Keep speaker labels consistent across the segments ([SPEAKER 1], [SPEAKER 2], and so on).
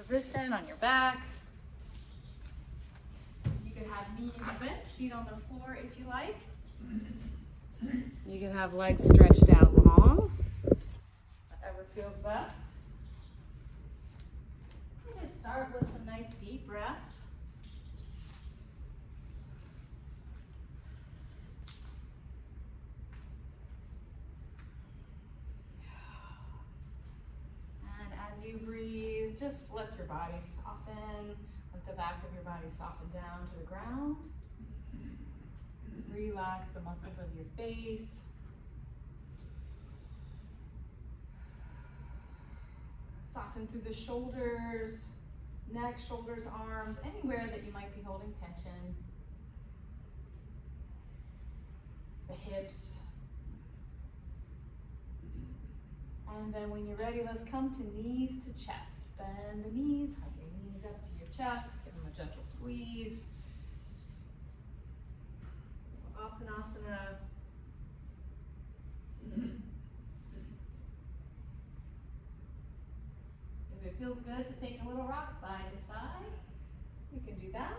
[SPEAKER 1] position on your back. You can have knees bent, feet on the floor if you like. You can have legs stretched out long, whatever feels best. You just start with some nice deep breaths. And as you breathe, just let your body soften. Let the back of your body soften down to the ground. Relax the muscles of your face. Soften through the shoulders, neck, shoulders, arms, anywhere that you might be holding tension. The hips. And then when you're ready, let's come to knees to chest. Bend the knees, hug your knees up to your chest, give them a gentle squeeze. Apanasana. If it feels good to take a little rock side to side, you can do that.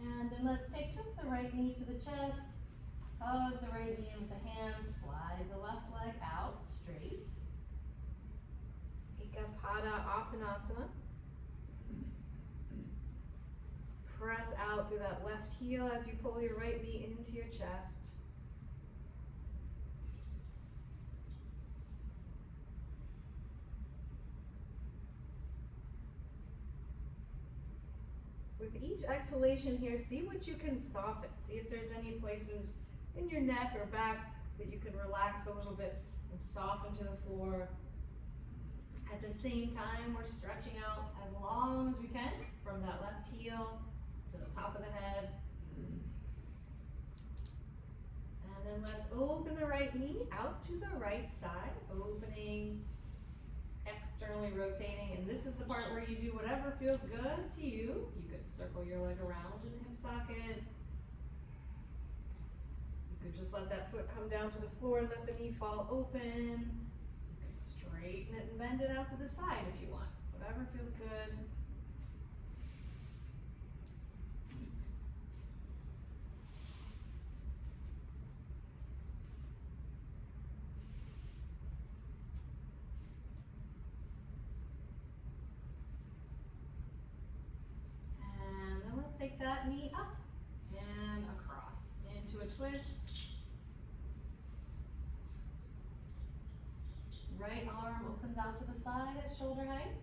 [SPEAKER 1] And then let's take just the right knee to the chest, hug the right knee with the hands, slide the left leg out straight. Ekapada Apanasana. Press out through that left heel as you pull your right knee into your chest. With each exhalation here, see what you can soften. See if there's any places in your neck or back that you can relax a little bit and soften to the floor. At the same time, we're stretching out as long as we can from that left heel to the top of the head. And then let's open the right knee out to the right side, opening, externally rotating. And this is the part where you do whatever feels good to you. You could circle your leg around in the hip socket. You could just let that foot come down to the floor and let the knee fall open. You could straighten it and bend it out to the side if you want. Whatever feels good. Take that knee up and across into a twist. Right arm opens out to the side at shoulder height.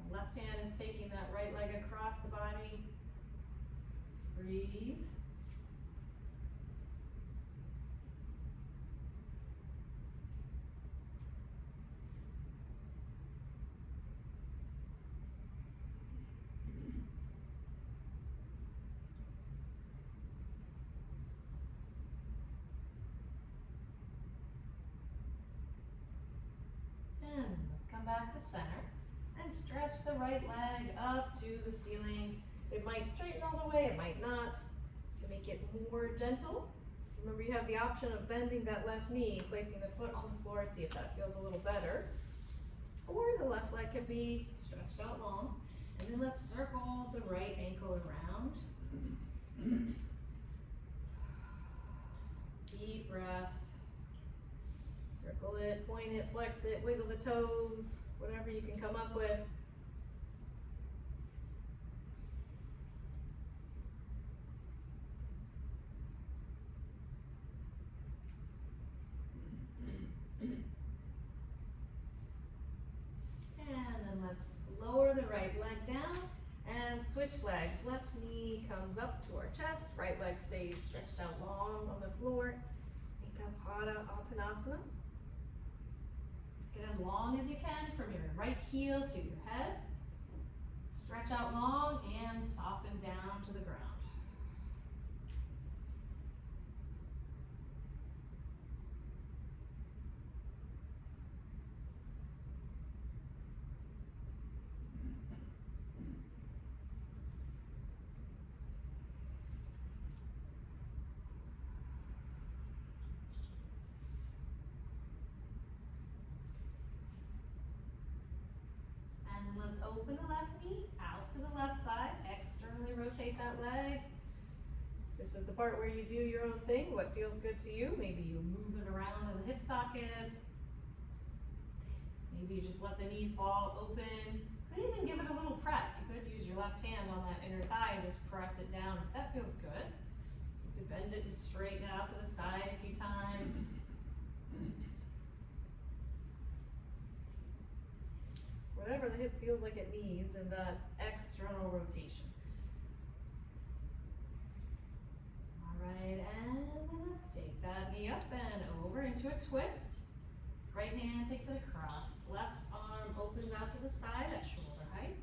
[SPEAKER 1] The left hand is taking that right leg across the body. Breathe. Back to center and stretch the right leg up to the ceiling. It might straighten all the way, it might not. To make it more gentle, remember you have the option of bending that left knee, placing the foot on the floor, see if that feels a little better. Or the left leg can be stretched out long. And then let's circle the right ankle around. Deep breaths. Circle it, point it, flex it, wiggle the toes, whatever you can come up with. And then let's lower the right leg down and switch legs. Left knee comes up to our chest, right leg stays stretched out long on the floor. Ekapada Apanasana. Get as long as you can from your right heel to your head. Stretch out long and soften down to the ground. let's open the left knee out to the left side, externally rotate that leg. This is the part where you do your own thing, what feels good to you. Maybe you move it around in the hip socket. Maybe you just let the knee fall open. Could even give it a little press. You could use your left hand on that inner thigh and just press it down if that feels good. You could bend it and straighten it out to the side a few times. Whatever the hip feels like it needs in that external rotation. Alright, and then let's take that knee up and over into a twist. Right hand takes it across. Left arm opens out to the side at shoulder height.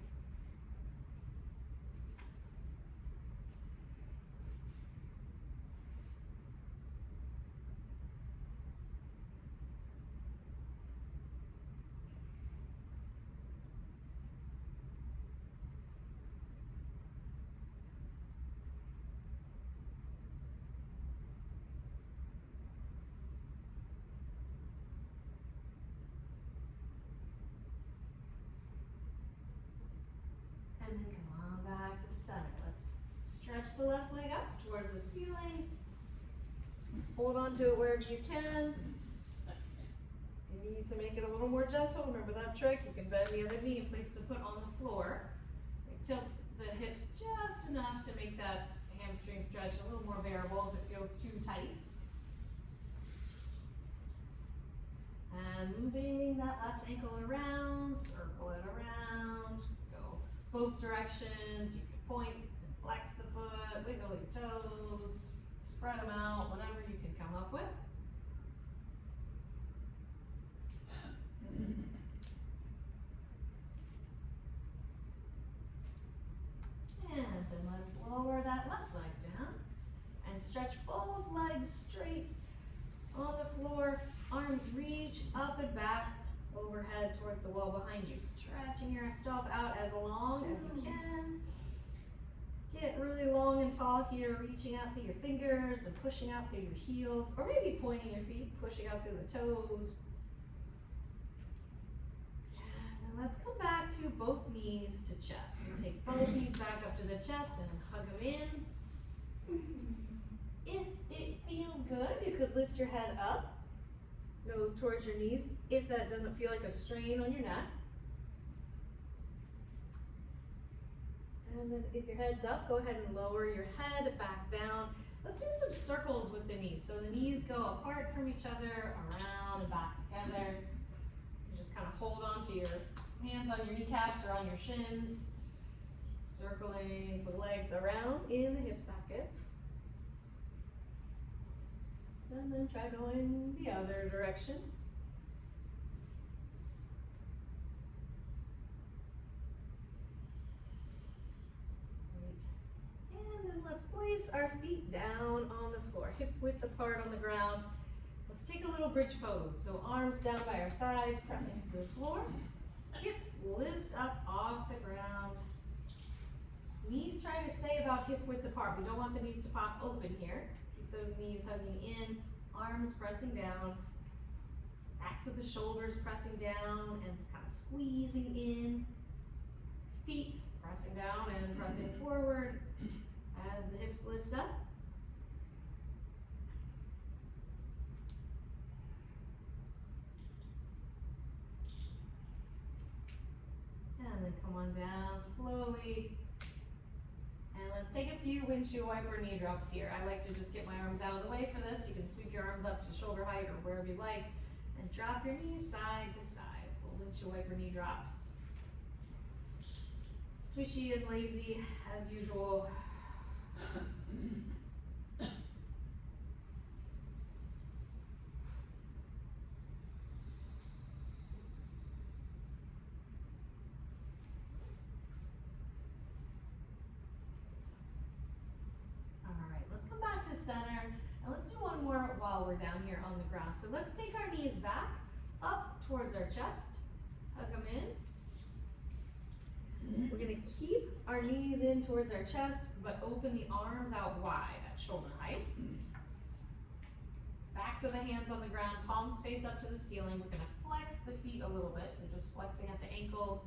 [SPEAKER 1] And then come on back to center. Let's stretch the left leg up towards the ceiling. Hold on to it wherever you can. You need to make it a little more gentle. Remember that trick? You can bend the other knee and place the foot on the floor. It tilts the hips just enough to make that hamstring stretch a little more bearable if it feels too tight. And moving that left ankle around, circle it around, go both directions. You can point and flex the foot, wiggle your toes, spread them out, whatever you can come up with. And then let's lower that left leg down and stretch both legs straight on the floor. Arms reach up and back, overhead towards the wall behind you. Stretching yourself out as long as you can. Get really long and tall here, reaching out through your fingers and pushing out through your heels, or maybe pointing your feet, pushing out through the toes. And let's come back to both knees to chest. And take both knees back up to the chest and hug them in. If it feels good, you could lift your head up, nose towards your knees, if that doesn't feel like a strain on your neck. And then if your head's up, go ahead and lower your head back down. Let's do some circles with the knees. So the knees go apart from each other, around and back together. You just kind of hold on to your hands on your kneecaps or on your shins, circling the legs around in the hip sockets. And then try going the other direction. Great. And then let's place our feet down on the floor, hip width apart on the ground. Let's take a little bridge pose. So arms down by our sides, pressing to the floor. Hips lift up off the ground. Knees trying to stay about hip width apart. We don't want the knees to pop open here. Keep those knees hugging in, arms pressing down, backs of the shoulders pressing down and kind of squeezing in. Feet pressing down and pressing forward as the hips lift up. And then come on down slowly. And let's take a few windshield wiper knee drops here. I like to just get my arms out of the way for this. You can sweep your arms up to shoulder height or wherever you like. And drop your knees side to side. Little windshield wiper knee drops. Swishy and lazy as usual. Center, and let's do one more while we're down here on the ground. So let's take our knees back up towards our chest, hug them in. We're going to keep our knees in towards our chest, but open the arms out wide at shoulder height. Backs of the hands on the ground, palms face up to the ceiling. We're going to flex the feet a little bit, so just flexing at the ankles,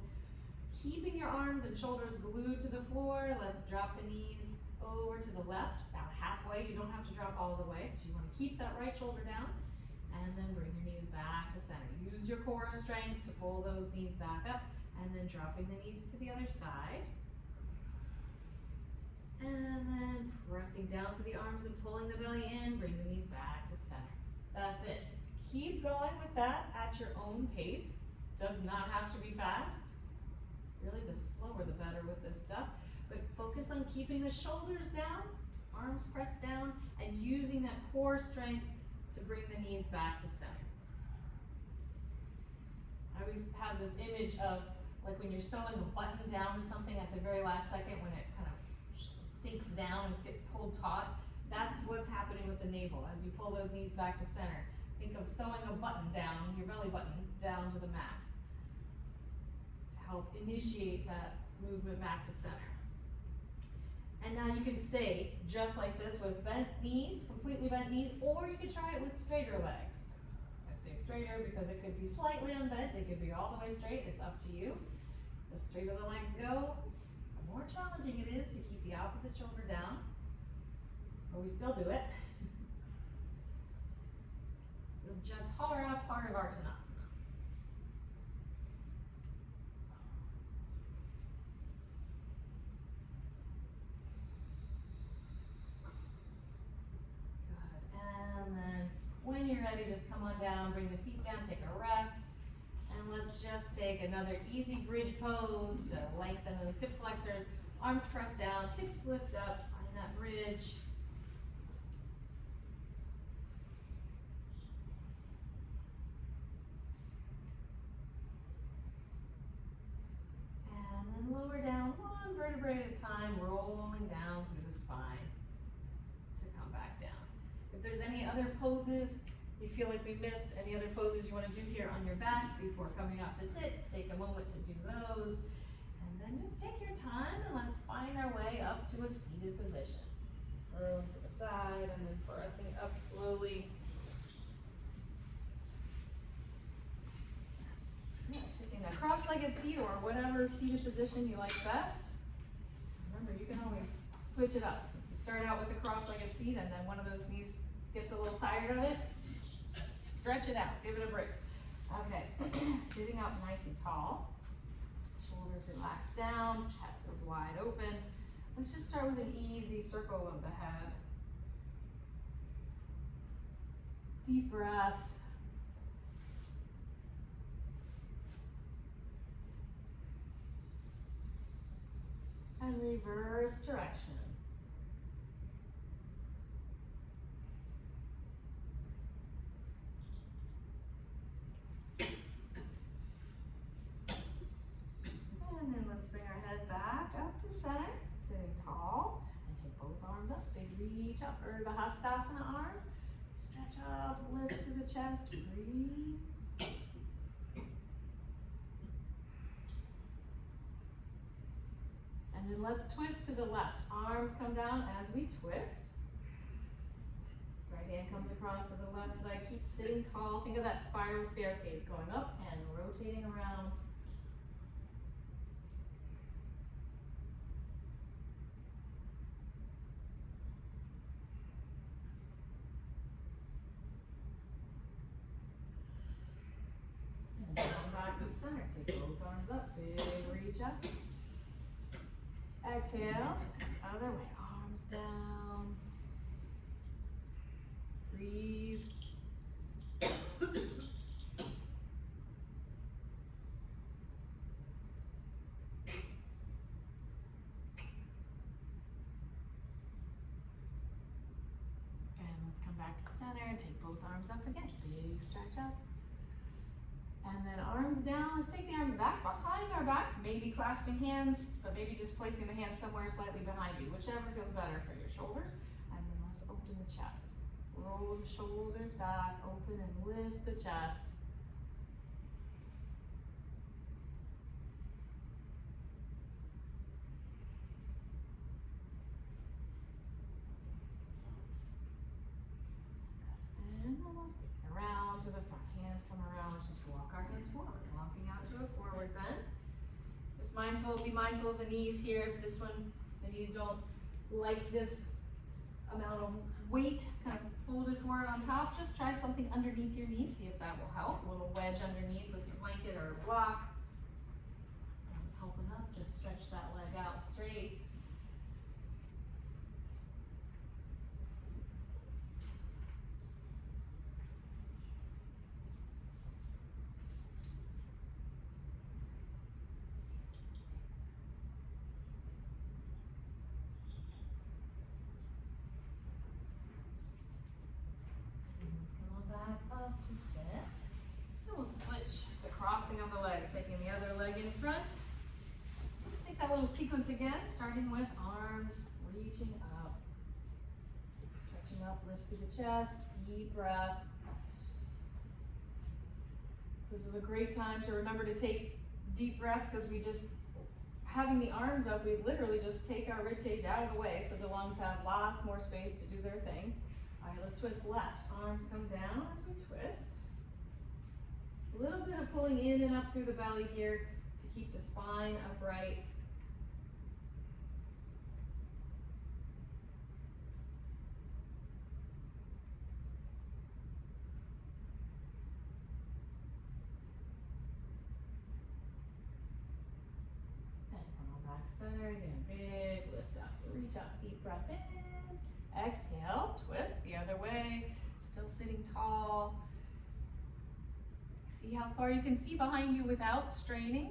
[SPEAKER 1] keeping your arms and shoulders glued to the floor, let's drop the knees over to the left, about halfway. You don't have to drop all the way because you want to keep that right shoulder down. And then bring your knees back to center. Use your core strength to pull those knees back up, and then dropping the knees to the other side. And then pressing down through the arms and pulling the belly in, bring the knees back to center. That's it. Keep going with that at your own pace. Does not have to be fast. Really, the slower the better with this stuff. But focus on keeping the shoulders down, arms pressed down, and using that core strength to bring the knees back to center. I always have this image of like when you're sewing a button down to something at the very last second when it kind of sinks down and gets pulled taut. That's what's happening with the navel as you pull those knees back to center. Think of sewing a button down, your belly button, down to the mat to help initiate that movement back to center. And now you can stay just like this with bent knees, completely bent knees, or you could try it with straighter legs. I say straighter because it could be slightly unbent, it could be all the way straight, it's up to you. The straighter the legs go, the more challenging it is to keep the opposite shoulder down, but we still do it. This is Jatara Parivartanasana. When you're ready, just come on down, bring the feet down, take a rest. And let's just take another easy bridge pose to lengthen those hip flexors. Arms pressed down, hips lift up, find that bridge. And then lower down one vertebrae at a time, rolling down through the spine to come back down. If there's any other poses you feel like we missed, any other poses you want to do here on your back before coming up to sit, take a moment to do those. And then just take your time and let's find our way up to a seated position. Curl to the side and then pressing up slowly. Yeah, taking a cross-legged seat or whatever seated position you like best. Remember, you can always switch it up. You start out with a cross-legged seat and then one of those knees gets a little tired of it. Stretch it out, give it a break. Okay, sitting up nice and tall. Shoulders relaxed down, chest is wide open. Let's just start with an easy circle of the head. Deep breaths. And reverse direction. And then let's bring our head back up to center, sitting tall, and take both arms up. Big reach up, Urdhva Hastasana arms. Stretch up, lift through the chest, breathe. And then let's twist to the left. Arms come down as we twist. Right hand comes across to the left leg. Keep sitting tall. Think of that spiral staircase going up and rotating around. And come back to center. Take both arms up. Big reach up. Exhale, other way, arms down. Breathe. And let's come back to center, take both arms up again, big stretch up. And then arms down, let's take the arms back behind our back, maybe clasping hands, but maybe just placing the hands somewhere slightly behind you, whichever feels better for your shoulders. And then let's open the chest. Roll the shoulders back, open and lift the chest. And then we'll stick around to the front. Hands come around, let's just walk our hands forward, walking out to a forward bend. This be mindful of the knees here. If this one, the knees don't like this amount of weight kind of folded forward on top, just try something underneath your knee, see if that will help. A little wedge underneath with your blanket or a block. Doesn't help enough, just stretch that leg out straight. Back up to sit. Then we'll switch the crossing of the legs, taking the other leg in front. Take that little sequence again, starting with arms reaching up. Stretching up, lift through the chest, deep breaths. This is a great time to remember to take deep breaths because having the arms up, we literally just take our rib cage out of the way so the lungs have lots more space to do their thing. All right, let's twist left. Arms come down as we twist. A little bit of pulling in and up through the belly here to keep the spine upright. And come on back center, again, big lift up, reach up, deep breath in. Exhale, twist the other way, still sitting tall. See how far you can see behind you without straining.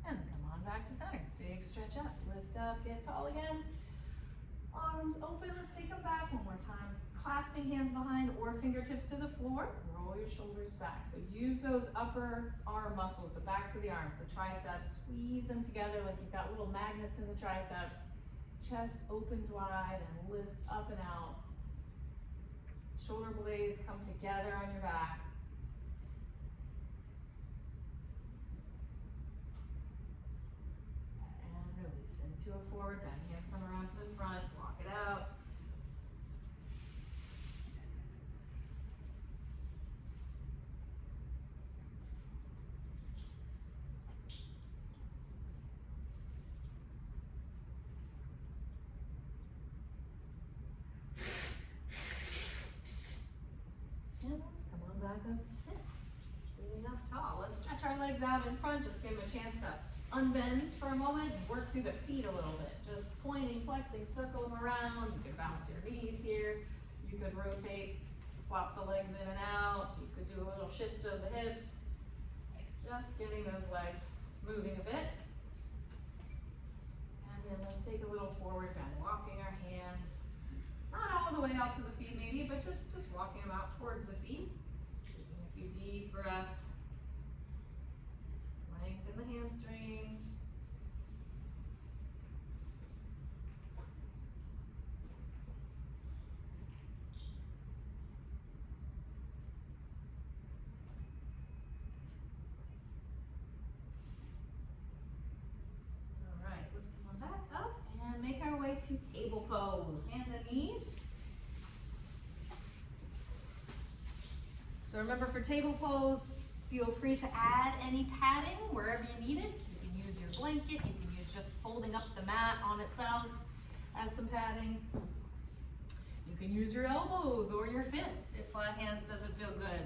[SPEAKER 1] And come on back to center. Big stretch up, lift up, get tall again. Arms open, let's take them back one more time. Clasping hands behind or fingertips to the floor. Roll your shoulders back. So use those upper arm muscles, the backs of the arms, the triceps. Squeeze them together like you've got little magnets in the triceps. Chest opens wide and lifts up and out. Shoulder blades come together on your back. And release into a forward bend. Hands come around to the front, walk it out. Back up to sit. Sitting up tall. Let's stretch our legs out in front. Just give them a chance to unbend for a moment and work through the feet a little bit. Just pointing, flexing, circle them around. You can bounce your knees here. You could rotate, flop the legs in and out. You could do a little shift of the hips. Just getting those legs moving a bit. And then let's take a little forward bend, walking our hands not all the way out to the feet maybe, but just walking them out towards the feet. Deep breaths, lengthen the hamstrings. All right, let's come on back up and make our way to table pose. Hands and knees. So remember, for table pose, feel free to add any padding wherever you need it. You can use your blanket, you can use just folding up the mat on itself as some padding. You can use your elbows or your fists if flat hands doesn't feel good.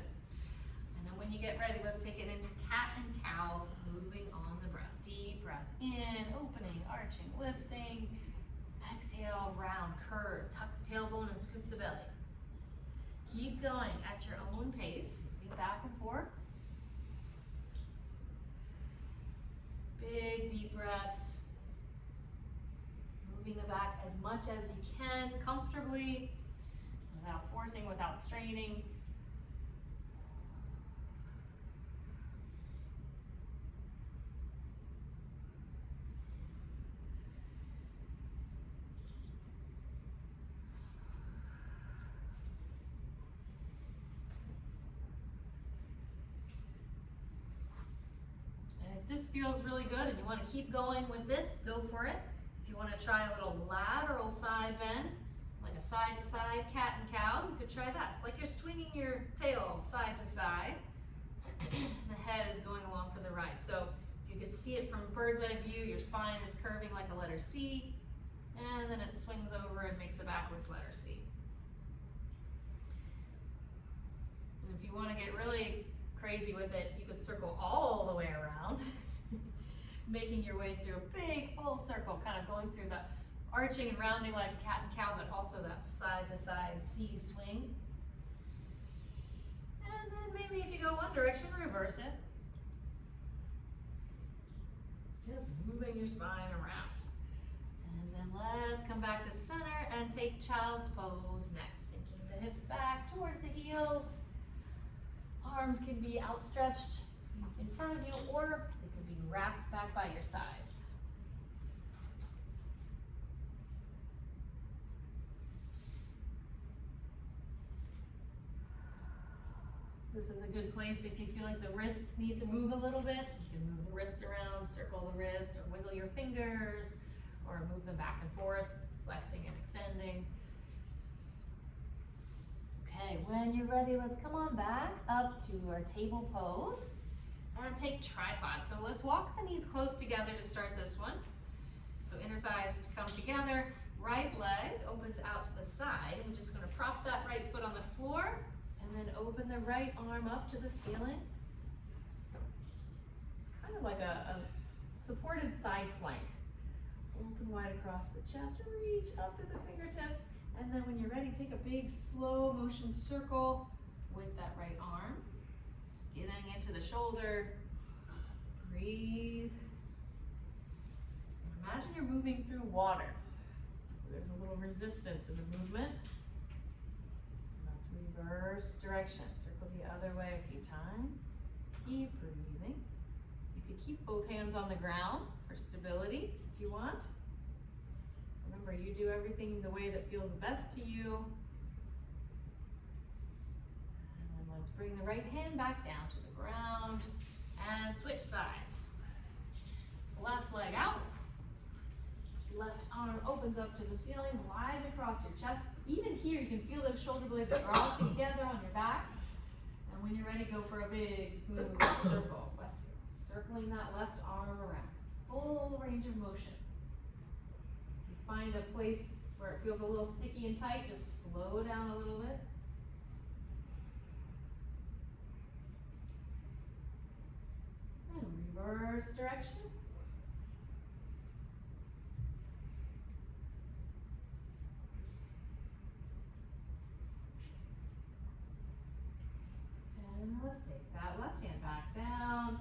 [SPEAKER 1] And then when you get ready, let's take it into cat and cow, moving on the breath. Deep breath in, opening, arching, lifting. Exhale, round, curve, tuck the tailbone and scoop the belly. Keep going at your own pace, moving back and forth. Big deep breaths. Moving the back as much as you can comfortably, without forcing, without straining. this feels really good and you want to keep going with this, go for it. If you want to try a little lateral side bend, like a side to side cat and cow, you could try that. Like you're swinging your tail side to side. The head is going along for the ride. So if you could see it from bird's eye view, your spine is curving like a letter C, and then it swings over and makes a backwards letter C. And if you want to get really crazy with it, you could circle all the way around, making your way through a big full circle, kind of going through the arching and rounding like a cat and cow, but also that side to side C swing. And then maybe if you go one direction, reverse it. Just moving your spine around. And then let's come back to center and take child's pose next. Sinking the hips back towards the heels. Arms can be outstretched in front of you, or they could be wrapped back by your sides. This is a good place if you feel like the wrists need to move a little bit. You can move the wrists around, circle the wrists, or wiggle your fingers, or move them back and forth, flexing and extending. Okay, when you're ready, let's come on back up to our table pose and take tripod. So let's walk the knees close together to start this one. So inner thighs come together, right leg opens out to the side. We're just gonna prop that right foot on the floor and then open the right arm up to the ceiling. It's kind of like a supported side plank. Open wide across the chest, reach up to the fingertips. And then when you're ready, take a big slow motion circle with that right arm. Just getting into the shoulder. Breathe. Imagine you're moving through water. There's a little resistance in the movement. Let's reverse direction. Circle the other way a few times. Keep breathing. You could keep both hands on the ground for stability if you want. Remember, you do everything the way that feels best to you. And let's bring the right hand back down to the ground and switch sides. Left leg out. Left arm opens up to the ceiling, wide across your chest. Even here, you can feel those shoulder blades draw together on your back. And when you're ready, go for a big, smooth circle. Circling that left arm around. Full range of motion. Find a place where it feels a little sticky and tight, just slow down a little bit. And reverse direction. And let's take that left hand back down.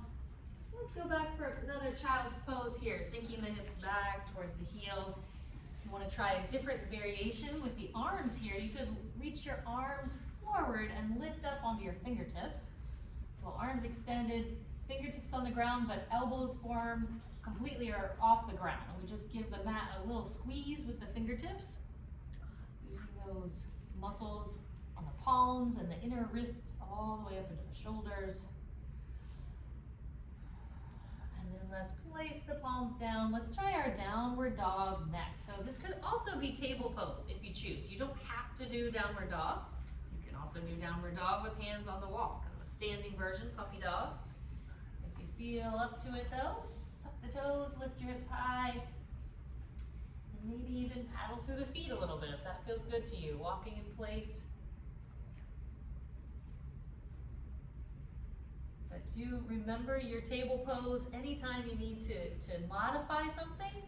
[SPEAKER 1] Let's go back for another child's pose here, sinking the hips back towards the heels. You want to try a different variation with the arms here. You could reach your arms forward and lift up onto your fingertips. So arms extended, fingertips on the ground, but elbows, forearms completely are off the ground. And we just give the mat a little squeeze with the fingertips, using those muscles on the palms and the inner wrists all the way up into the shoulders. Let's place the palms down. Let's try our downward dog next. So this could also be table pose if you choose. You don't have to do downward dog. You can also do downward dog with hands on the wall, kind of a standing version, puppy dog. If you feel up to it though, tuck the toes, lift your hips high, and maybe even paddle through the feet a little bit if that feels good to you. Walking in place. But do remember your table pose anytime you need to modify something.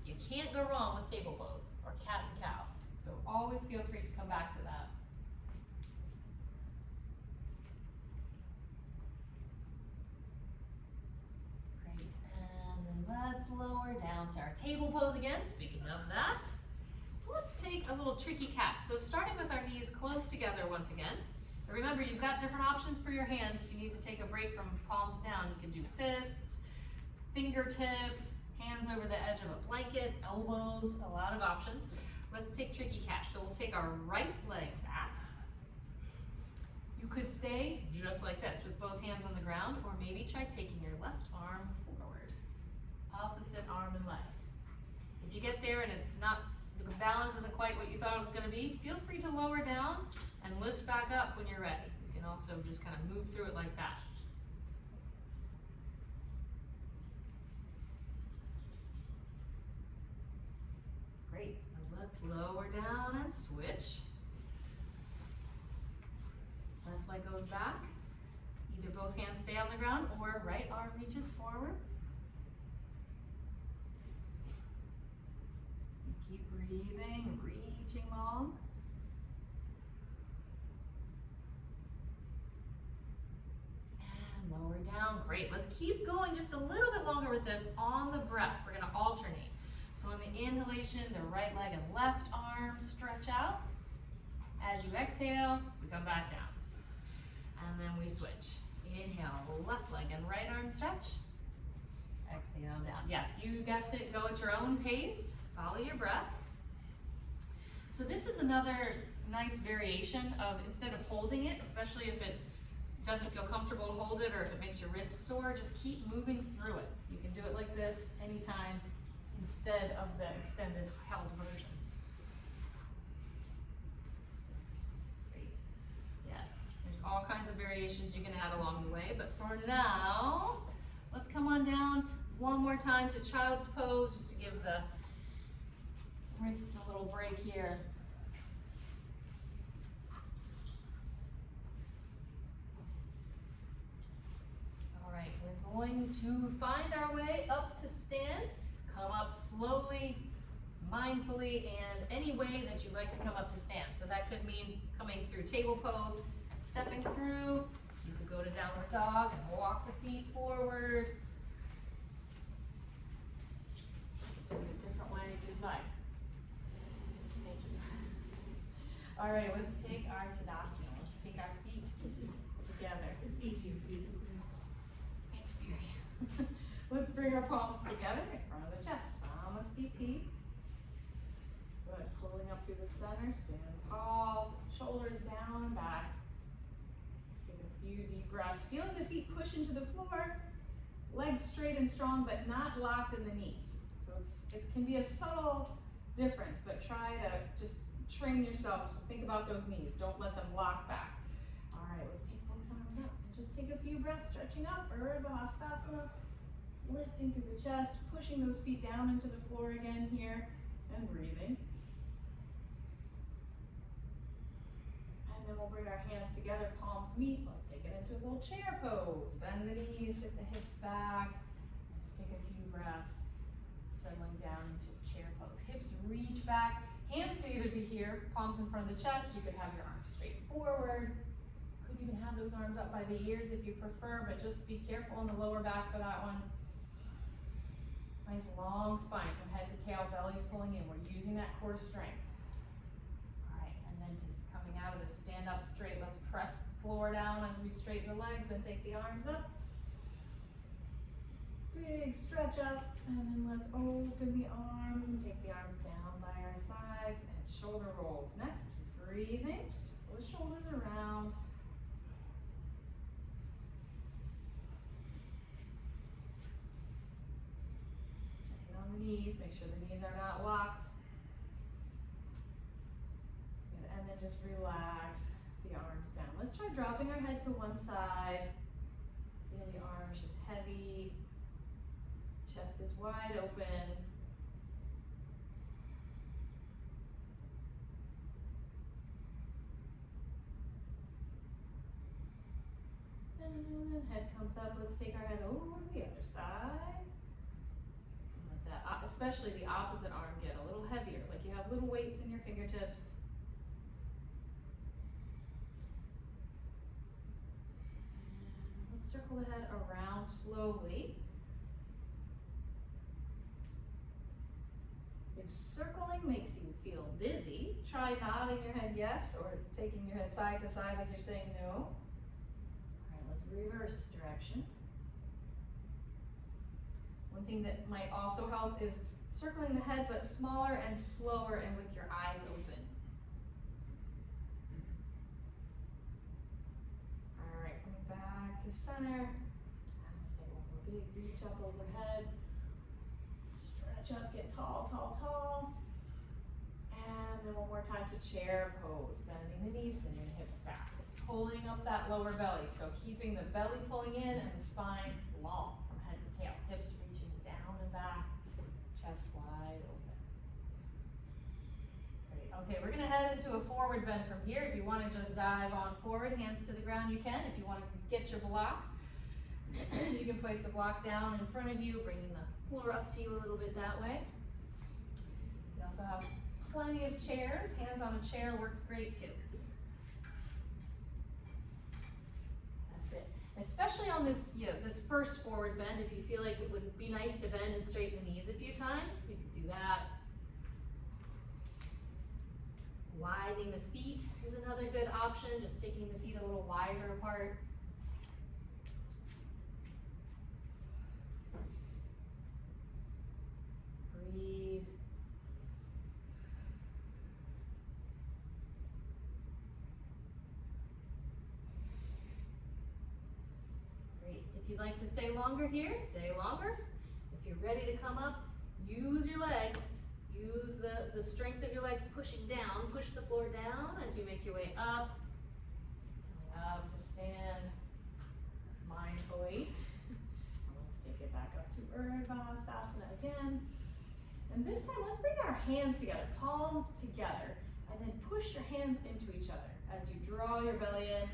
[SPEAKER 1] You can't go wrong with table pose or cat and cow. So always feel free to come back to that. Great, and then let's lower down to our table pose again. Speaking of that, let's take a little tricky cat. So starting with our knees close together once again. Remember, you've got different options for your hands. If you need to take a break from palms down, you can do fists, fingertips, hands over the edge of a blanket, elbows, a lot of options. Let's take tricky cat. So we'll take our right leg back. You could stay just like this with both both hands on the ground, or maybe try taking your left arm forward. Opposite arm and leg. If you get there and it's not, the balance isn't quite what you thought it was going to be, feel free to lower down and lift back up when you're ready. You can also just kind of move through it like that. Great. Let's lower down and switch. Left leg goes back. Either both hands stay on the ground or right arm reaches forward. Keep breathing, reaching long. And lower down. Great. Let's keep going just a little bit longer with this on the breath. We're going to alternate. So on the inhalation, the right leg and left arm stretch out. As you exhale, we come back down. And then we switch. Inhale, left leg and right arm stretch. Exhale, down. Yeah, you guessed it, go at your own pace. Follow your breath. So this is another nice variation of, instead of holding it, especially if it doesn't feel comfortable to hold it or if it makes your wrists sore, just keep moving through it. You can do it like this anytime instead of the extended held version. Great. Yes, there's all kinds of variations you can add along the way, but for now, let's come on down one more time to child's pose, just to give the wrists a little break here. All right, we're going to find our way up to stand. Come up slowly, mindfully, and any way that you'd like to come up to stand. So that could mean coming through table pose, stepping through. You could go to downward dog and walk the feet forward. Do it a different way if you'd like. Thank you. All right, let's take our Tadasana. Let's take our feet together.
[SPEAKER 2] It's easy.
[SPEAKER 1] Thanks, Mary. Let's bring our palms together in front of the chest. Samastiti. Good. Pulling up through the center. Stand tall. Shoulders down and back. Just take a few deep breaths. Feeling the feet push into the floor. Legs straight and strong, but not locked in the knees. So it can be a subtle difference, but try to just train yourself to think about those knees. Don't let them lock back. All right, let's take both arms up and just take a few breaths, stretching up. Urdhva Hastasana. Lifting through the chest, pushing those feet down into the floor again here, and breathing. And then we'll bring our hands together, palms meet. Let's take it into a little chair pose. Bend the knees, sit the hips back. Just take a few breaths, settling down into chair pose. Hips reach back. Hands could either be here, palms in front of the chest. You could have your arms straight forward. Could even have those arms up by the ears if you prefer, but just be careful in the lower back for that one. Nice long spine from head to tail, belly's pulling in. We're using that core strength. All right, and then just coming out of the stand up straight, let's press the floor down as we straighten the legs and take the arms up. Big stretch up, and then let's open the arms and take the arms down by our sides and shoulder rolls. Next, keep breathing, just pull the shoulders around. Knees, make sure the knees are not locked. Good. And then just relax the arms down. Let's try dropping our head to one side. Feel the arms just heavy. Chest is wide open. And then head comes up. Let's take our head over to the other side. Especially the opposite arm get a little heavier, like you have little weights in your fingertips. And let's circle the head around slowly. If circling makes you feel dizzy, try nodding your head yes, or taking your head side to side like you're saying no. All right, let's reverse direction. One thing that might also help is circling the head, but smaller and slower and with your eyes open. All right, coming back to side. center. And let's take one more big reach up overhead. Stretch up, get tall, tall, tall. And then one more time to chair pose, bending the knees, sending the hips back. Pulling up that lower belly, so keeping the belly pulling in and the spine long from head to tail. Hips reaching down and back, chest wide open. Great. Okay, we're gonna head into a forward bend from here. If you wanna just dive on forward, hands to the ground, you can. If you wanna get your block, you can place the block down in front of you, bringing the floor up to you a little bit that way. You also have plenty of chairs. Hands on a chair works great too. Especially on this, this first forward bend, if you feel like it would be nice to bend and straighten the knees a few times, you can do that. Widening the feet is another good option, just taking the feet a little wider apart. Breathe. If you'd like to stay longer here, stay longer. If you're ready to come up, use your legs. Use the strength of your legs pushing down. Push the floor down as you make your way up. Coming up to stand mindfully. Let's take it back up to Urdhva again. And this time, let's bring our hands together, palms together, and then push your hands into each other. As you draw your belly in,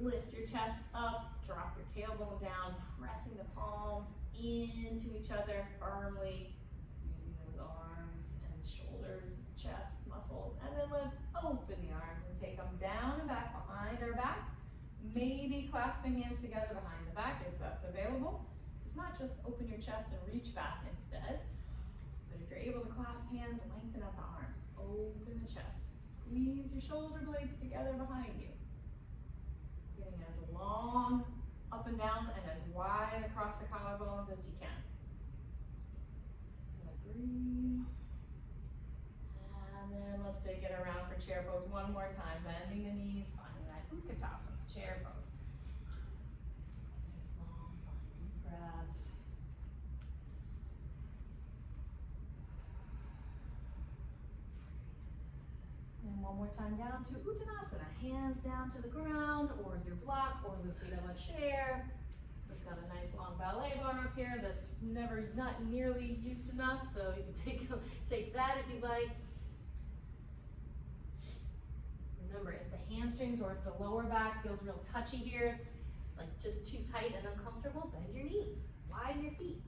[SPEAKER 1] lift your chest up, drop your tailbone down, pressing the palms into each other firmly, using those arms and shoulders, chest muscles. And then let's open the arms and take them down and back behind our back. Maybe clasping hands together behind the back if that's available. If not, just open your chest and reach back instead. But if you're able to clasp hands, lengthen up the arms. Open the chest. Squeeze your shoulder blades together behind you. Getting as long up and down and as wide across the collarbones as you can. Breathe. And then let's take it around for chair pose one more time. Bending the knees, finding that Utkatasana, chair pose. Nice long spine, deep breaths. And one more time down to Uttanasana. Hands down to the ground or your block or the seat of a chair. We've got a nice long ballet bar up here that's not nearly used enough, so you can take that if you'd like. Remember, if the hamstrings or if the lower back feels real touchy here, like just too tight and uncomfortable, bend your knees, widen your feet,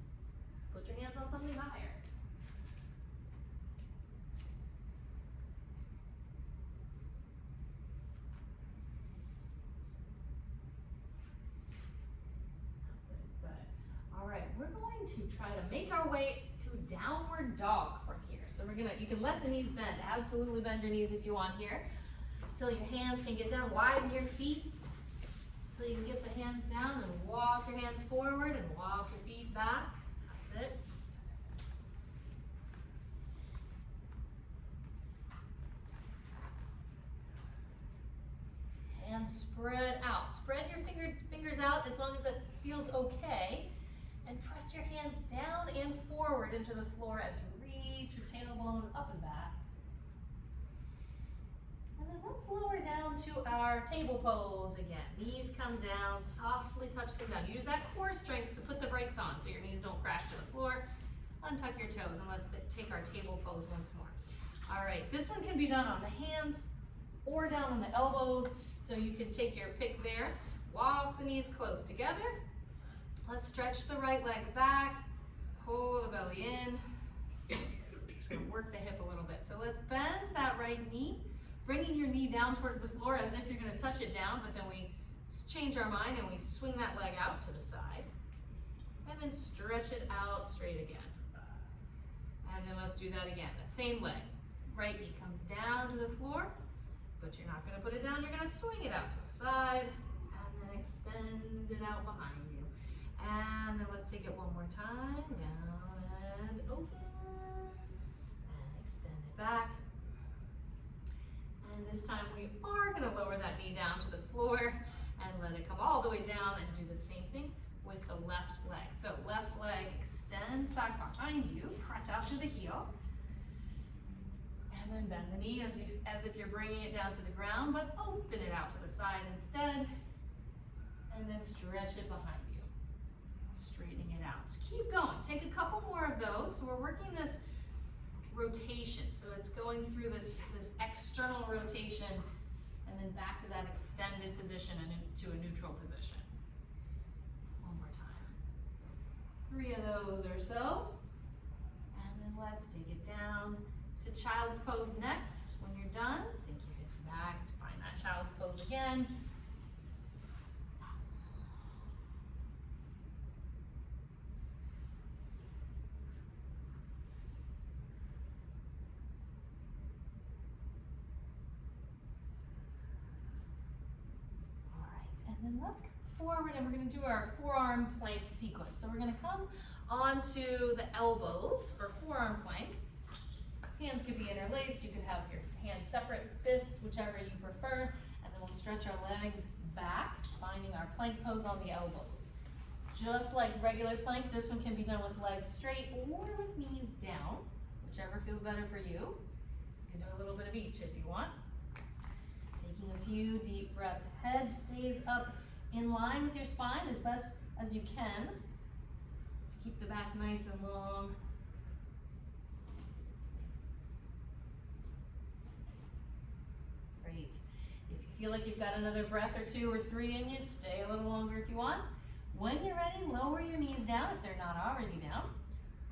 [SPEAKER 1] put your hands on something higher. We're going to try to make our way to downward dog from here. So you can let the knees bend, absolutely bend your knees if you want here, until your hands can get down, widen your feet, until you can get the hands down and walk your hands forward and walk your feet back. That's it. And spread out. Spread your fingers out as long as it feels okay. And press your hands down and forward into the floor as you reach your tailbone up and back. And then let's lower down to our table pose again. Knees come down, softly touch them down. Use that core strength to put the brakes on so your knees don't crash to the floor. Untuck your toes and let's take our table pose once more. All right, this one can be done on the hands or down on the elbows, so you can take your pick there. Walk the knees close together. Let's stretch the right leg back, pull the belly in. Just gonna work the hip a little bit. So let's bend that right knee, bringing your knee down towards the floor as if you're gonna touch it down, but then we change our mind and we swing that leg out to the side. And then stretch it out straight again. And then let's do that again, that same leg. Right knee comes down to the floor, but you're not gonna put it down, you're gonna swing it out to the side, and then extend it out behind you. And then let's take it one more time, down and open, and extend it back. And this time we are gonna lower that knee down to the floor, and let it come all the way down, and do the same thing with the left leg. So left leg extends back behind you, press out to the heel, and then bend the knee as if you're bringing it down to the ground, but open it out to the side instead, and then stretch it behind you, straightening it out. So keep going, take a couple more of those. So we're working this rotation, so it's going through this external rotation, and then back to that extended position and into a neutral position. One more time. 3 of those or so. And then let's take it down to child's pose next. When you're done, sink your hips back, find that child's pose again. And then let's come forward and we're going to do our forearm plank sequence. So we're going to come onto the elbows for forearm plank. Hands could be interlaced. You could have your hands separate, fists, whichever you prefer. And then we'll stretch our legs back, finding our plank pose on the elbows. Just like regular plank, this one can be done with legs straight or with knees down, whichever feels better for you. You can do a little bit of each if you want. Taking a few deep breaths. Head stays up in line with your spine as best as you can to keep the back nice and long. Great. If you feel like you've got another breath or 2 or 3 in you, stay a little longer if you want. When you're ready, lower your knees down if they're not already down.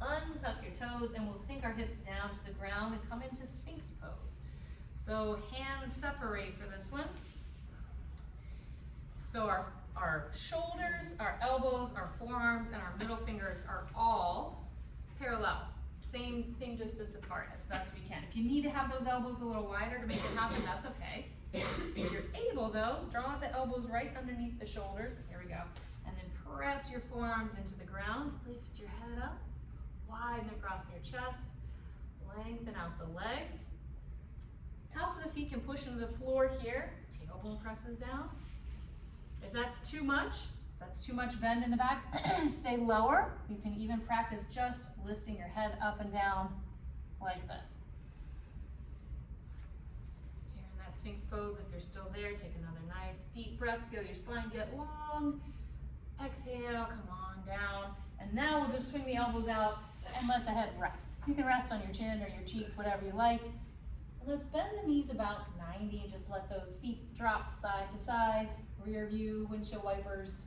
[SPEAKER 1] Untuck your toes and we'll sink our hips down to the ground and come into Sphinx pose. So hands separate for this one. So our shoulders, our elbows, our forearms, and our middle fingers are all parallel. Same distance apart as best we can. If you need to have those elbows a little wider to make it happen, that's okay. If you're able though, draw the elbows right underneath the shoulders. Here we go. And then press your forearms into the ground. Lift your head up, widen across your chest, lengthen out the legs. Tops of the feet can push into the floor here. Tailbone presses down. If that's too much bend in the back, stay lower. You can even practice just lifting your head up and down like this. Here in that Sphinx pose, if you're still there, take another nice deep breath. Feel your spine get long. Exhale, come on down. And now we'll just swing the elbows out and let the head rest. You can rest on your chin or your cheek, whatever you like. Let's bend the knees about 90, just let those feet drop side to side, rear view, windshield wipers.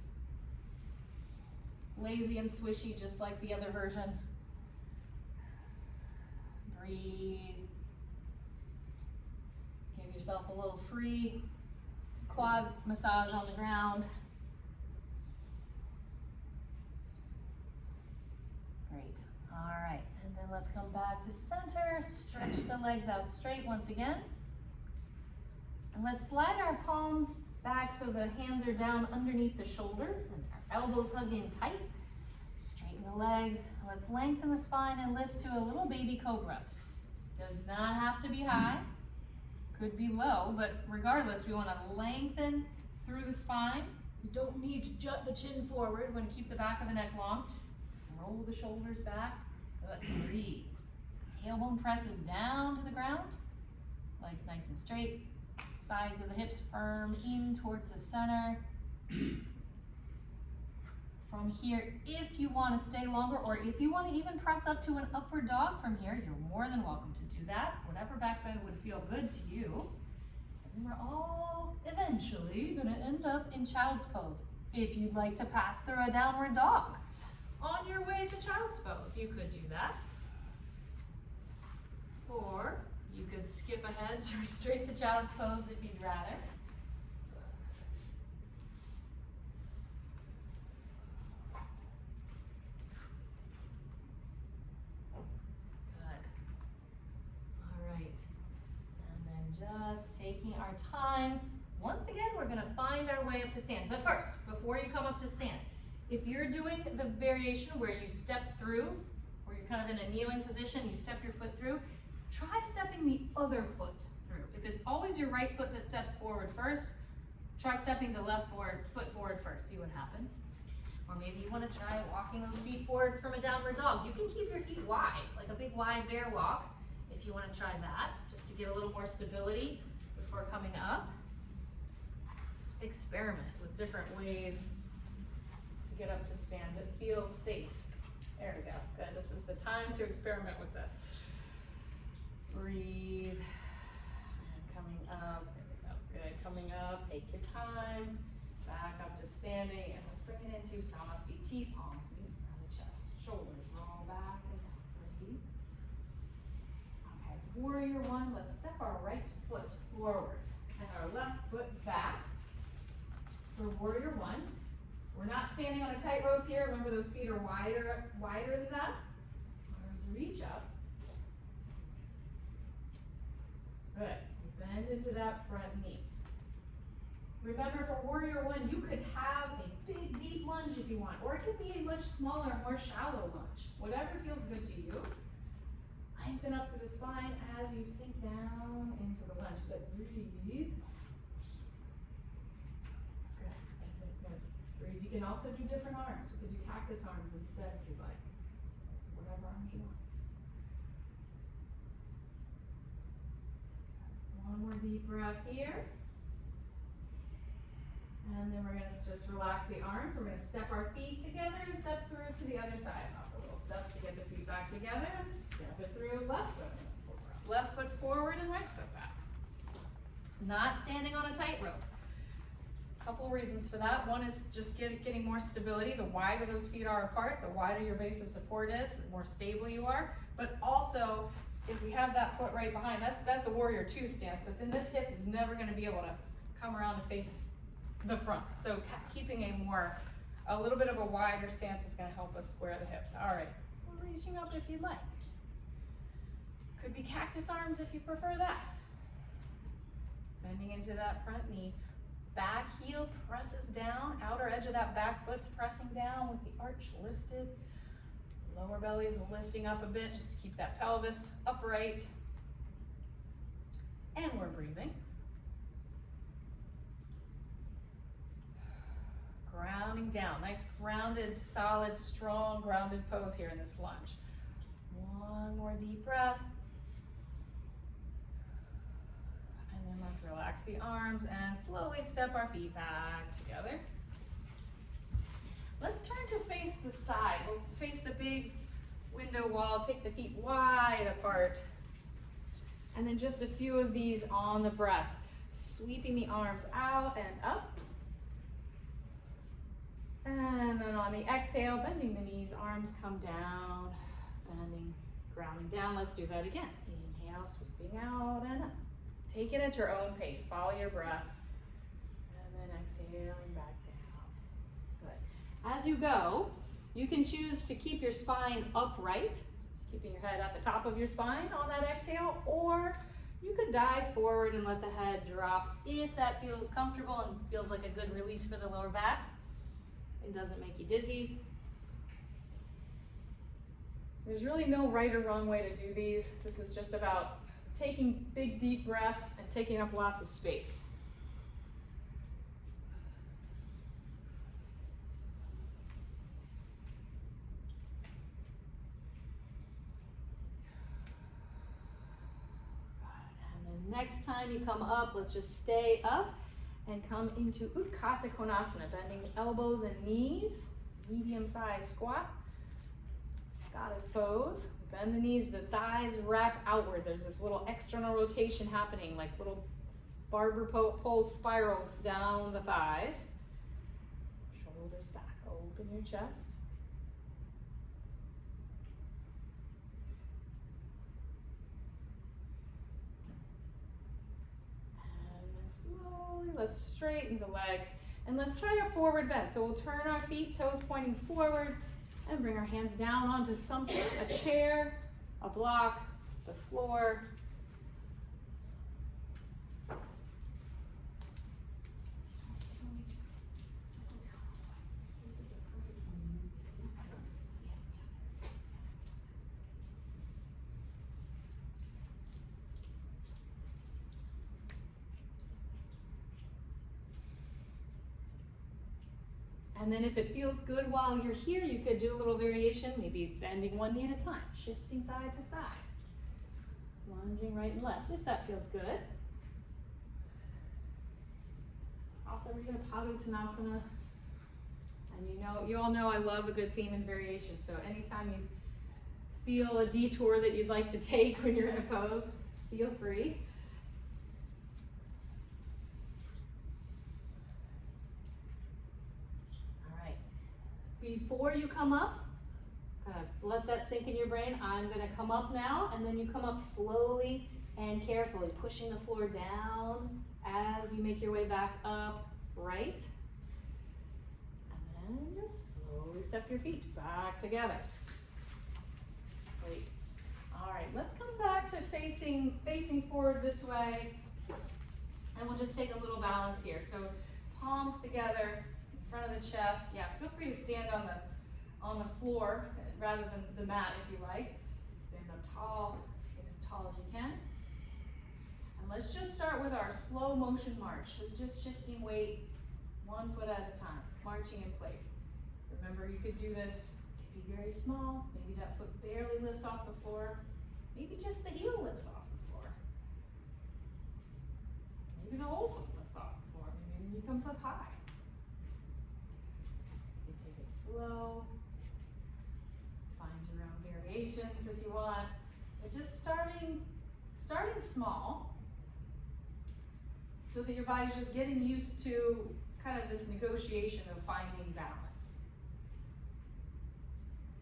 [SPEAKER 1] Lazy and swishy, just like the other version. Breathe. Give yourself a little free quad massage on the ground. Great, all right. And then let's come back to center, stretch the legs out straight once again. And let's slide our palms back so the hands are down underneath the shoulders and our elbows hug in tight. Straighten the legs. Let's lengthen the spine and lift to a little baby cobra. Does not have to be high, could be low, but regardless, we want to lengthen through the spine. You don't need to jut the chin forward. We want to keep the back of the neck long. Roll the shoulders back. Good. Breathe. Tailbone presses down to the ground. Legs nice and straight. Sides of the hips firm in towards the center. From here, if you want to stay longer, or if you want to even press up to an upward dog from here, you're more than welcome to do that. Whatever back bend would feel good to you. And we're all eventually going to end up in child's pose. If you'd like to pass through a downward dog on your way to child's pose, you could do that. Or you could skip ahead to straight to child's pose if you'd rather. Good. All right. And then just taking our time. Once again, we're going to find our way up to stand. But first, before you come up to stand, if you're doing the variation where you step through, where you're kind of in a kneeling position, you step your foot through, try stepping the other foot through. If it's always your right foot that steps forward first, Try stepping the left foot forward first, see what happens. Or maybe you want to try walking those feet forward from a downward dog. You can keep your feet wide, like a big wide bear walk, if you want to try that, just to get a little more stability before coming up. Experiment with different ways to get up to stand that feels safe. There we go. Good. This is the time to experiment with this. Breathe. And coming up. There we go. Good. Coming up. Take your time. Back up to standing. And let's bring it into Samasthiti. Palms meet around the chest. Shoulders roll back and down. Breathe. Okay. Warrior one. Let's step our right foot forward and our left foot back. For warrior one. We're not standing on a tightrope here. Remember, those feet are wider than that. Arms reach up. Good. Bend into that front knee. Remember, for warrior one, you could have a big, deep lunge if you want, or it could be a much smaller, more shallow lunge. Whatever feels good to you. Lengthen up through the spine as you sink down into the lunge. But breathe. You can also do different arms. We could do cactus arms instead if you like. Whatever arms you want. One more deep breath here. And then we're going to just relax the arms. We're going to step our feet together and step through to the other side. Lots of little steps to get the feet back together and step it through left foot. Left foot forward and right foot back. Not standing on a tightrope. Couple reasons for that. One is just getting more stability. The wider those feet are apart, the wider your base of support is, the more stable you are. But also, if we have that foot right behind, that's a warrior two stance, but then this hip is never going to be able to come around and face the front. So keeping a little bit of a wider stance is going to help us square the hips. All right, we're reaching up if you'd like. Could be cactus arms if you prefer that. Bending into that front knee. Back heel presses down, outer edge of that back foot's pressing down with the arch lifted. Lower belly is lifting up a bit just to keep that pelvis upright. And we're breathing. Grounding down, nice grounded, solid, strong grounded pose here in this lunge. One more deep breath. Let's relax the arms and slowly step our feet back together. Let's turn to face the side. We'll face the big window wall, take the feet wide apart. And then just a few of these on the breath. Sweeping the arms out and up. And then on the exhale, bending the knees, arms come down, bending, grounding down. Let's do that again. Inhale, sweeping out and up. Take it at your own pace. Follow your breath. And then exhaling back down. Good. As you go, you can choose to keep your spine upright, keeping your head at the top of your spine on that exhale, or you could dive forward and let the head drop if that feels comfortable and feels like a good release for the lower back. It doesn't make you dizzy. There's really no right or wrong way to do these. This is just about taking big, deep breaths and taking up lots of space. And then next time you come up, let's just stay up and come into Utthata Konasana, bending the elbows and knees, medium-sized squat. Goddess pose. Bend the knees, the thighs wrap outward. There's this little external rotation happening, like little barber pole spirals down the thighs. Shoulders back, open your chest. And then slowly, let's straighten the legs. And let's try a forward bend. So we'll turn our feet, toes pointing forward, and bring our hands down onto something, a chair, a block, the floor.
[SPEAKER 2] And then if it feels good while you're here, you could do a little variation, maybe bending one knee at a time, shifting side to side. Lunging right and left, if that feels good. Also, we're gonna Padottanasana. And you all know I love a good theme and variation, so anytime you feel a detour that you'd like to take when you're in a pose, feel free. All right, before you come up, kind of let that sink in your brain. I'm gonna come up now, and then you come up slowly and carefully, pushing the floor down as you make your way back up, right? And then just slowly step your feet back together. Great. All right, let's come back to facing forward this way. And we'll just take a little balance here. So palms together in front of the chest. Yeah, feel free to stand on the floor rather than the mat if you like. Stand up tall, get as tall as you can. And let's just start with our slow motion march. So just shifting weight 1 foot at a time, marching in place. Remember, you could do this, it could be very small. Maybe that foot barely lifts off the floor. Maybe just the heel lifts off the floor. Maybe the whole foot lifts off the floor. Maybe it comes up high. You take it slow. Find your own variations if you want. But just starting small so that your body's just getting used to kind of this negotiation of finding balance.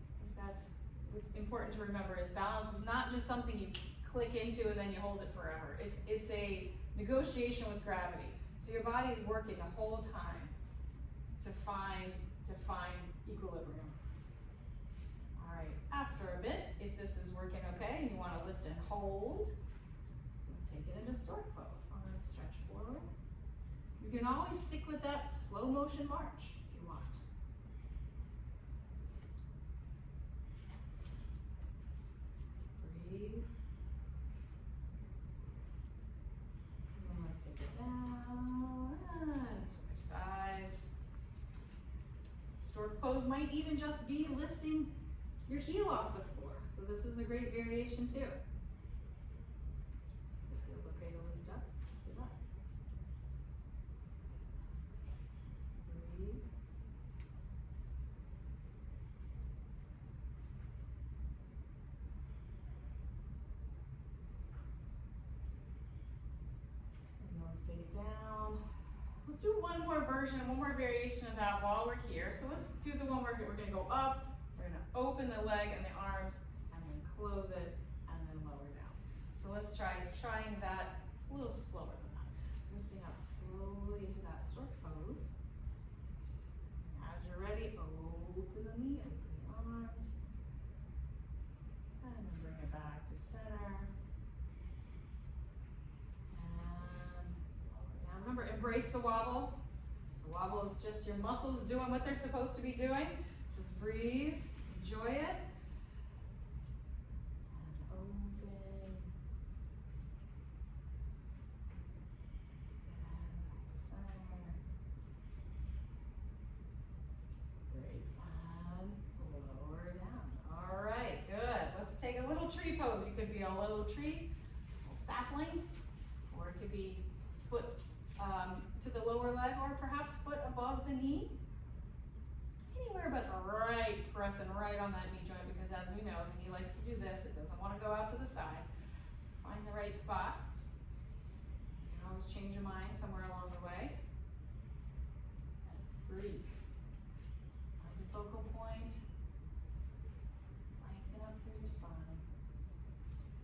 [SPEAKER 2] I think that's what's important to remember is balance is not just something you click into and then you hold it forever. It's a negotiation with gravity. So your body is working the whole time to find equilibrium. All right, after a bit, if this is working okay and you want to lift and hold, take it into stork pose. Arms stretch forward. You can always stick with that slow motion march if you want. Breathe. And let's take it down and switch sides. Stork pose might even just be lifting your heel off the floor. So this is a great variation too. It feels okay to lift up, do that. Breathe. And let's take it down. Let's do one more version, one more variation of that while we're here. So let's do the one where we're gonna go up, we're gonna open the leg and the arms, and then close it, and then lower down. So let's try trying that a little slower than that. Lifting up slowly into that stork pose. As you're ready, open the knee, open the arms, and then bring it back to center. And lower down. Remember, embrace the wobble. The wobble is just your muscles doing what they're supposed to be doing. Just breathe, enjoy it. And open. And back to center. Great. And lower down. All right, good. Let's take a little tree pose. You could be a little tree, a little sapling, or it could be foot to the lower leg, or perhaps foot above the knee. Anywhere but right, pressing right on that knee joint, because as we know, the knee likes to do this. It doesn't want to go out to the side. Find the right spot. You can always change your mind somewhere along the way. And breathe. Find a focal point. Lengthen up through your spine.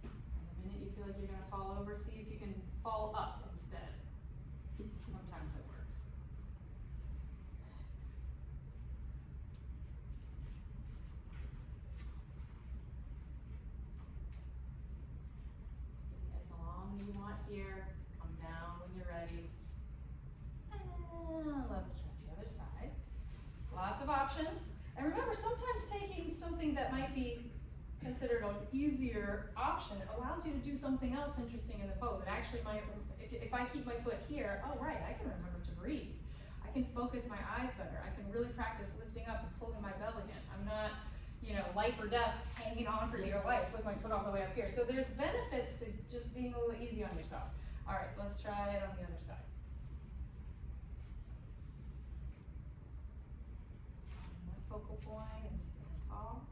[SPEAKER 2] And the minute you feel like you're going to fall over, see if you can fall up instead. Sometimes it works. As long as you want here, come down when you're ready. And let's try the other side. Lots of options. And remember, sometimes taking something that might be considered an easier option allows you to do something else interesting in the pose. It actually might, if I keep my foot here, oh right, I can remember to breathe. I I can focus my eyes better. I can really practice lifting up and pulling my belly in. I'm not, you know, life or death, hanging on for dear life with my foot all the way up here. So there's benefits to just being a little easy on yourself. All right, let's try it on the other side. My focal point and stand tall.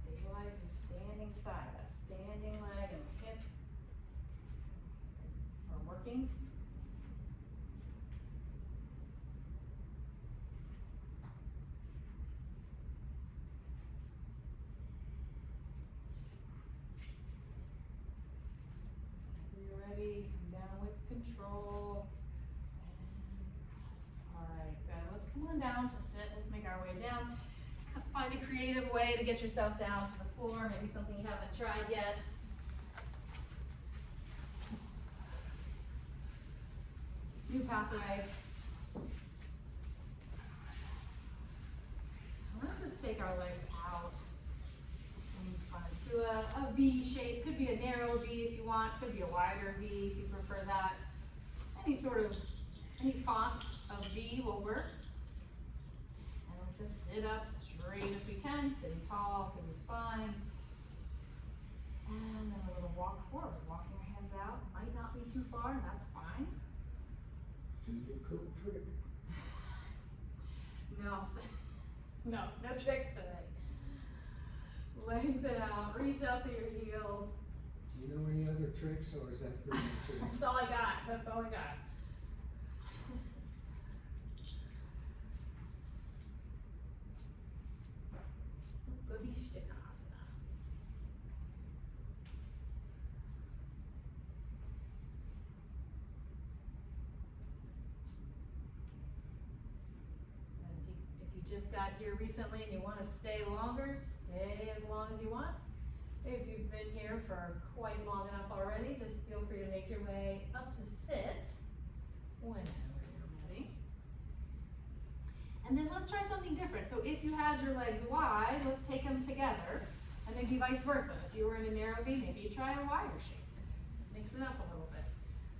[SPEAKER 2] Stabilize the standing side, that standing leg and hip are working. Down with control. And all right, good. Let's come on down to sit. Let's make our way down. Find a creative way to get yourself down to the floor. Maybe something you haven't tried yet. New pathway. Let's just take our legs out. To a V shape. Could be a narrow V if you want, could be a wider V if you prefer that. Any font of V will work. And let's just sit up straight as we can, sitting tall through the spine. And then a little walk forward, walking your hands out. Might not be too far, and that's fine.
[SPEAKER 3] Do the cool trick.
[SPEAKER 2] No tricks today. Lengthen out, reach out through your heels.
[SPEAKER 3] Do you know any other tricks, or is that pretty much it?
[SPEAKER 2] That's all I got. That's all I got. Upavishtakasana. And if you just got here recently and you want to stay longer, stay as long as you want. If you've been here for quite long enough already, just feel free to make your way up to sit whenever you're ready. And then let's try something different. So if you had your legs wide, let's take them together, and maybe vice versa. If you were in a narrow V, maybe you try a wider shape. Mix it up a little bit.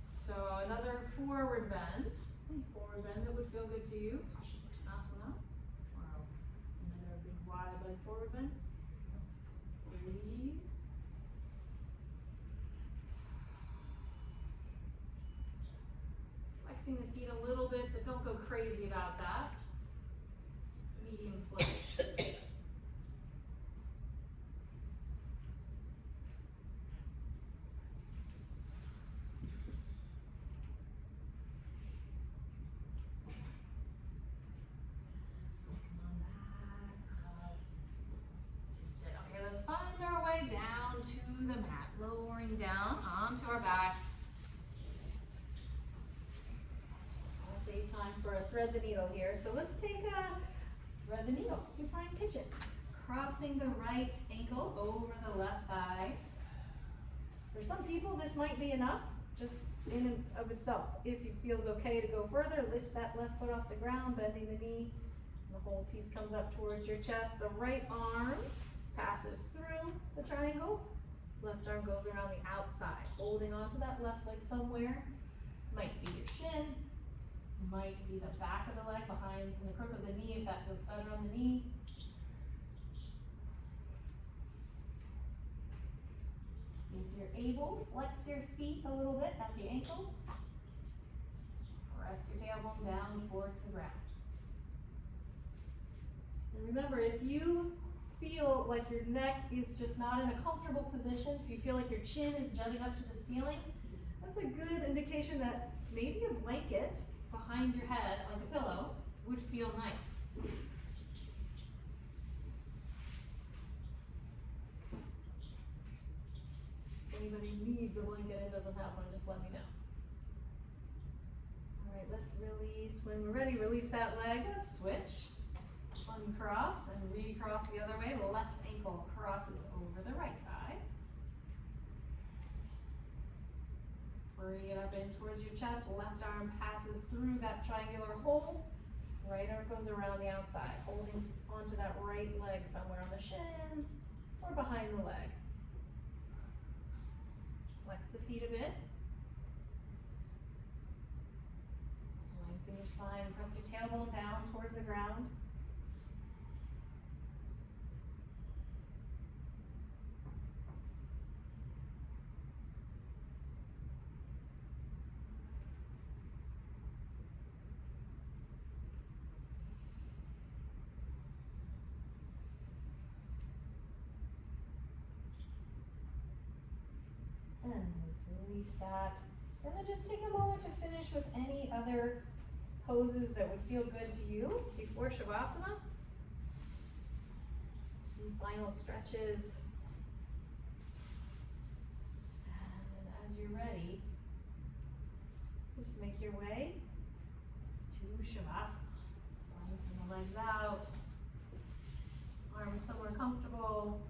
[SPEAKER 2] So another forward bend. Any forward bend that would feel good to you. Paschimottanasana. Or another big wide leg forward bend. Breathe. Flexing the feet a little bit, but don't go crazy about that. Medium flex. Down to the mat, lowering down onto our back. I'll save time for a thread the needle here. So let's take a thread the needle, supine pigeon. Crossing the right ankle over the left thigh. For some people, this might be enough, just in and of itself. If it feels okay to go further, lift that left foot off the ground, bending the knee. The whole piece comes up towards your chest. The right arm passes through the triangle. Left arm goes around the outside, holding onto that left leg somewhere. Might be your shin, might be the back of the leg behind in the crook of the knee if that feels better on the knee. If you're able, flex your feet a little bit at the ankles. Press your tailbone down towards the ground. And remember, if you feel like your neck is just not in a comfortable position, if you feel like your chin is jutting up to the ceiling, that's a good indication that maybe a blanket behind your head, like a pillow, would feel nice. If anybody needs a blanket and doesn't have one, just let me know. All right, let's release. When we're ready, release that leg. Let's switch. Uncross and recross the other way. The left ankle crosses over the right thigh. Bring it up in towards your chest. Left arm passes through that triangular hole. Right arm goes around the outside, holding onto that right leg somewhere on the shin or behind the leg. Flex the feet a bit.
[SPEAKER 1] Lengthen your spine, press your tailbone down towards the ground. And let's release that. And then just take a moment to finish with any other poses that would feel good to you before Shavasana. And final stretches. And then as you're ready, just make your way to Shavasana. Lengthen the legs out. Arms somewhere comfortable.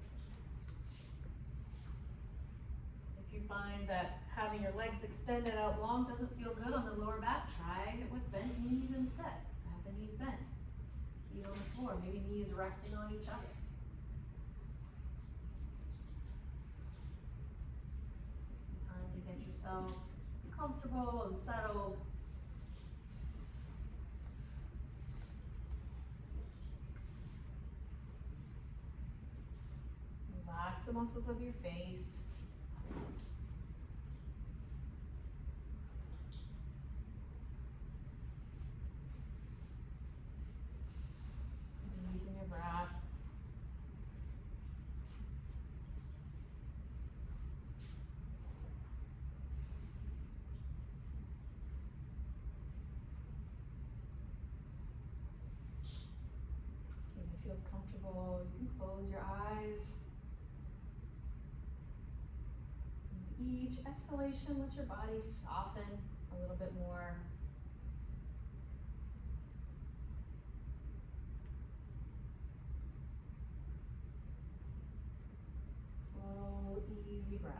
[SPEAKER 1] If you find that having your legs extended out long doesn't feel good on the lower back, try it with bent knees instead. Have the knees bent. Feet on the floor, maybe knees resting on each other. Take some time to get yourself comfortable and settled. Relax the muscles of your face. Deepen your breath. If it feels comfortable, you can close your eyes. Each exhalation, let your body soften a little bit more. Slow, easy breaths.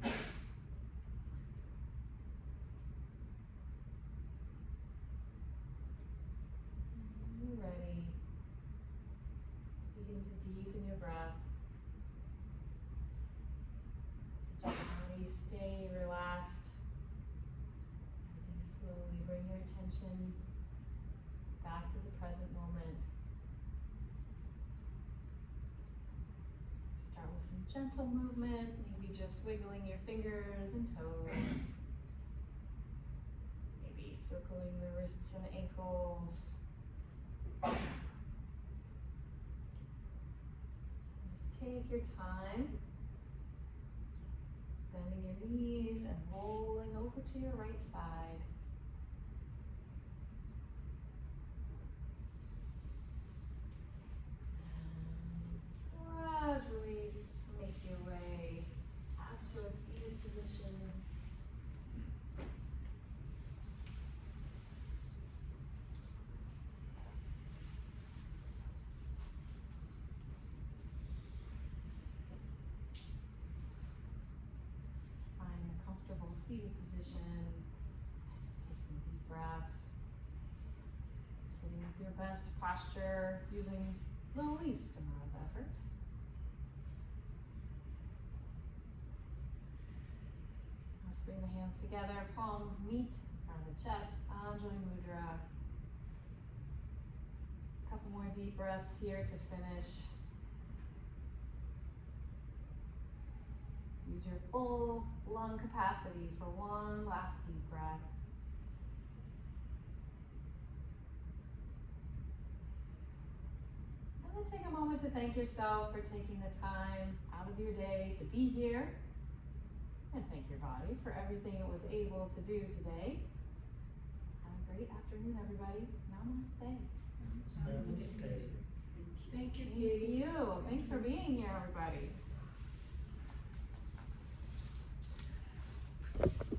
[SPEAKER 1] You're ready. Begin to deepen your breath. Let your body stay relaxed as you slowly bring your attention back to the present moment. Start with some gentle movement, maybe just wiggling your fingers and toes. Maybe circling the wrists and ankles. Just take your time, bending your knees and rolling over to your right side. And gradually make your way up to a seated position. Find a comfortable seated position. Just take some deep breaths. Sitting with your best posture, using the least amount of effort. Let's bring the hands together, palms meet in front of the chest, Anjali Mudra. A couple more deep breaths here to finish. Use your full lung capacity for one last deep breath. And then take a moment to thank yourself for taking the time out of your day to be here. And thank your body for everything it was able to do today. Have a great afternoon, everybody. Namaste.
[SPEAKER 3] Namaste.
[SPEAKER 1] Thank you. Thanks for being here, everybody.